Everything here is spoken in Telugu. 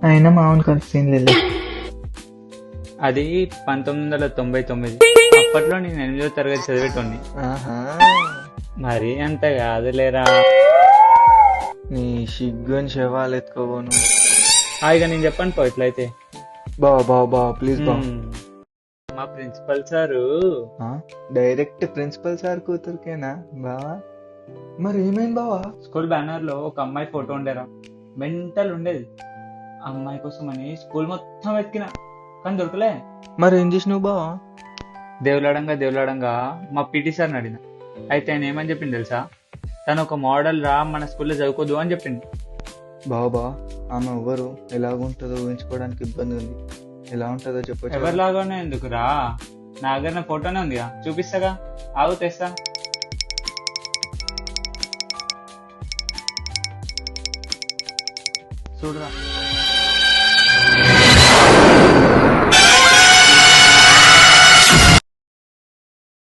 అయినా మామూలు కలిసి లేదు. అది 1999. అప్పట్లో నేను 8వ తరగతి చదివేటోని. ఆహా, మరి అంత కాదులేరా. నీ సిగ్గుని శవాలు ఎత్తుకోబోను. ఇక నేను చెప్పాను పో ఇట్లయితే. బావా ప్లీజ్ బావ. మా principal sir direct principal sir కూతురికేనా బావా? మరి ఏమైంది బావా? స్కూల్ బ్యానర్ లో ఒక అమ్మాయి ఫోటో ఉండేరా, మెంటల్ ఉండేది. ఆ అమ్మాయి కోసం అని స్కూల్ మొత్తం వెతికిన, కానీ దొరకలే. మరి ఏం చేసినావు బావా? దేవులాడంగా మా పీటీ సార్ని అడిగిన. అయితే ఆయన ఏమని చెప్పింది తెలుసా? తను ఒక మోడల్ రా, మన స్కూల్లో చదువుకోదు అని చెప్పింది. బావా ఆమె ఎవరు, ఎలాగుంటుందో ఊహించుకోవడానికి ఇబ్బంది ఉంది. ఎలా ఉంటుందో చెప్పచ్చు. ఎవరిలాగానే ఎందుకురా, నా దగ్గర నా ఫోటోనే ఉందిగా, చూపిస్తాగా. ఆగు తెస్తా. చూడరా.